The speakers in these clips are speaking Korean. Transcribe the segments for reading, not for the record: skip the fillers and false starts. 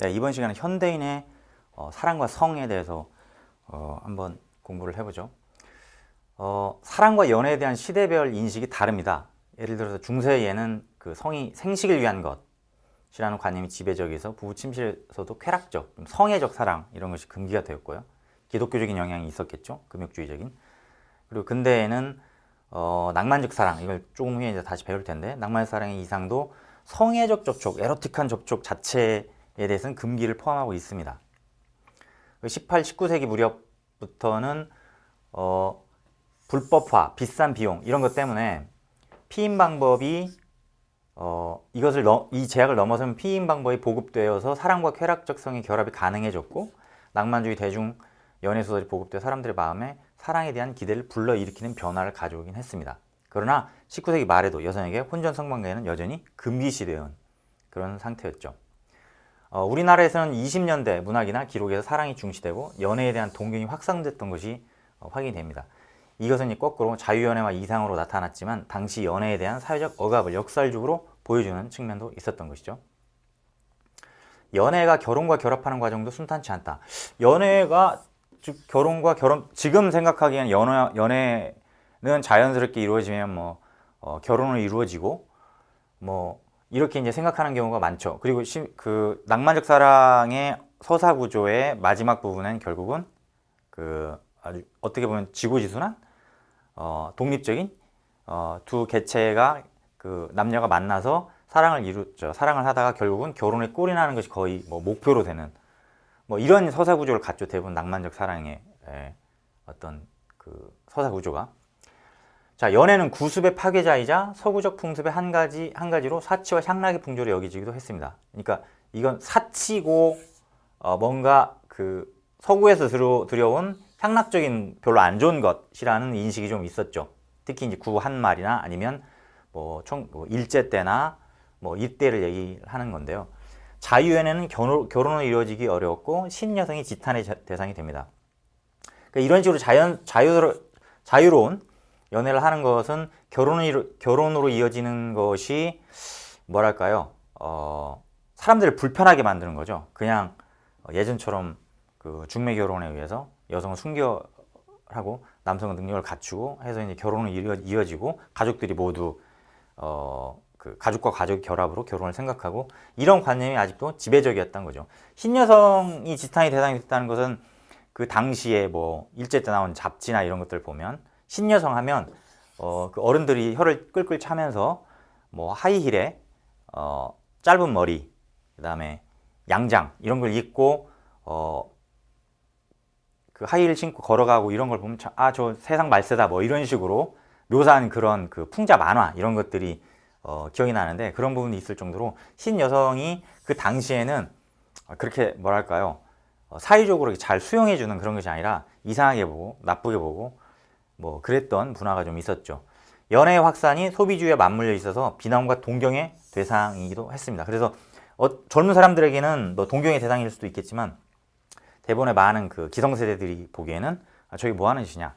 네, 이번 시간은 현대인의 사랑과 성에 대해서 한번 공부를 해보죠. 사랑과 연애에 대한 시대별 인식이 다릅니다. 예를 들어서 중세에는 그 성이 생식을 위한 것이라는 관념이 지배적이어서 부부 침실에서도 쾌락적, 성애적 사랑 이런 것이 금기가 되었고요. 기독교적인 영향이 있었겠죠. 금욕주의적인. 그리고 근대에는 낭만적 사랑, 이걸 조금 후에 이제 다시 배울 텐데, 낭만적 사랑의 이상도 성애적 접촉, 에로틱한 접촉 자체에 대해서는 금기를 포함하고 있습니다. 18, 19세기 무렵부터는 불법화, 비싼 비용 이런 것 때문에 피임 방법이 이 제약을 넘어서면 피임 방법이 보급되어서 사랑과 쾌락적 성의 결합이 가능해졌고, 낭만주의 대중 연애 소설이 보급되어 사람들의 마음에 사랑에 대한 기대를 불러일으키는 변화를 가져오긴 했습니다. 그러나 19세기 말에도 여성에게 혼전 성관계는 여전히 금기시되는 그런 상태였죠. 우리나라에서는 20년대 문학이나 기록에서 사랑이 중시되고 연애에 대한 동경이 확산됐던 것이 확인이 됩니다. 이것은 거꾸로 자유연애와 이상으로 나타났지만 당시 연애에 대한 사회적 억압을 역설적으로 보여주는 측면도 있었던 것이죠. 연애가 결혼과 결합하는 과정도 순탄치 않다. 연애가 즉 결혼과 지금 생각하기에는 연애는 자연스럽게 이루어지면 결혼으로 이루어지고 이렇게 이제 생각하는 경우가 많죠. 그리고 그 낭만적 사랑의 서사 구조의 마지막 부분은 결국은 그 아주 어떻게 보면 지고지순한 독립적인 두 개체가 그 남녀가 만나서 사랑을 이루죠. 사랑을 하다가 결국은 결혼에 꼴이 나는 것이 거의 목표로 되는 이런 서사 구조를 갖죠. 대부분 낭만적 사랑의 어떤 그 서사 구조가. 자, 연애는 구습의 파괴자이자 서구적 풍습의 한 가지로 사치와 향락의 풍조로 여기지기도 했습니다. 그러니까 이건 사치고 뭔가 그 서구에서 들여온 향락적인 별로 안 좋은 것이라는 인식이 좀 있었죠. 특히 이제 구한말이나 아니면 일제 때나 이때를 얘기하는 건데요. 자유연애는 결혼으로 이루어지기 어려웠고 신여성이 지탄의 대상이 됩니다. 그러니까 이런 식으로 자유로운 연애를 하는 것은 결혼으로 이어지는 것이 뭐랄까요? 사람들을 불편하게 만드는 거죠. 그냥 예전처럼 그 중매 결혼에 의해서 여성은 순결하고 남성은 능력을 갖추고 해서 이제 결혼은 이어지고 가족들이 모두 그 가족과 가족의 결합으로 결혼을 생각하고 이런 관념이 아직도 지배적이었던 거죠. 신여성이 지탄의 대상이 됐다는 것은 그 당시에 일제 때 나온 잡지나 이런 것들 보면 신여성 하면 그 어른들이 혀를 끌끌 차면서 하이힐에 짧은 머리, 그다음에 양장 이런 걸 입고 그 하이힐 신고 걸어가고 이런 걸 보면 저 세상 말세다 이런 식으로 묘사한 그런 그 풍자 만화 이런 것들이 기억이 나는데, 그런 부분이 있을 정도로 신여성이 그 당시에는 그렇게 뭐랄까요, 사회적으로 잘 수용해주는 그런 것이 아니라 이상하게 보고 나쁘게 보고 그랬던 문화가 좀 있었죠. 연애의 확산이 소비주의에 맞물려 있어서 비난과 동경의 대상이기도 했습니다. 그래서 젊은 사람들에게는 동경의 대상일 수도 있겠지만 대부분의 많은 그 기성세대들이 보기에는 저게 뭐 하는 짓이냐,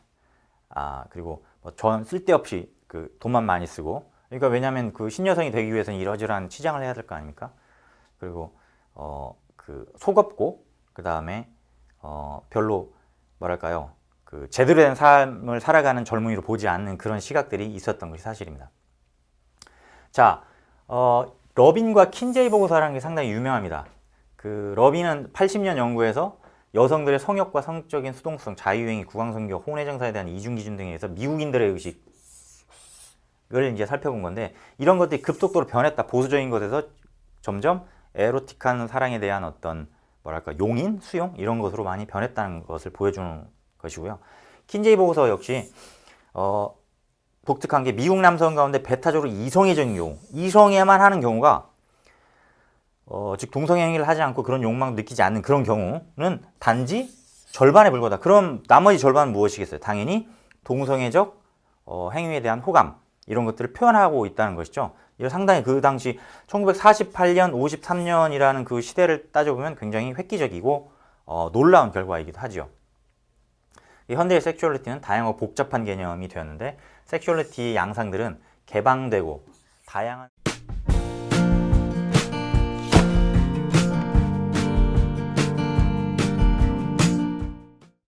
그리고 전 쓸데없이 그 돈만 많이 쓰고, 그러니까 왜냐하면 그 신여성이 되기 위해서는 이러저러한 치장을 해야 될 거 아닙니까? 그리고 그 속없고 그 다음에 별로 뭐랄까요, 그 제대로 된 삶을 살아가는 젊은이로 보지 않는 그런 시각들이 있었던 것이 사실입니다. 자, 러빈과 킨제이 보고서라는 게 상당히 유명합니다. 그 러빈은 80년 연구에서 여성들의 성욕과 성적인 수동성, 자유행위, 구강성교, 혼외정사에 대한 이중기준 등에 의해서 미국인들의 의식을 이제 살펴본 건데, 이런 것들이 급속도로 변했다. 보수적인 것에서 점점 에로틱한 사랑에 대한 어떤 뭐랄까 용인, 수용 이런 것으로 많이 변했다는 것을 보여주는 것이고요. 킨제이 보고서 역시 독특한 게 미국 남성 가운데 배타적으로 이성애적인 경우, 이성애만 하는 경우가 즉 동성애 행위를 하지 않고 그런 욕망을 느끼지 않는 그런 경우는 단지 절반에 불과하다. 그럼 나머지 절반은 무엇이겠어요? 당연히 동성애적 행위에 대한 호감 이런 것들을 표현하고 있다는 것이죠. 이거 상당히 그 당시 1948년, 53년이라는 그 시대를 따져보면 굉장히 획기적이고 놀라운 결과이기도 하죠. 현대의 섹슈얼리티는 다양하고 복잡한 개념이 되었는데, 섹슈얼리티의 양상들은 개방되고 다양한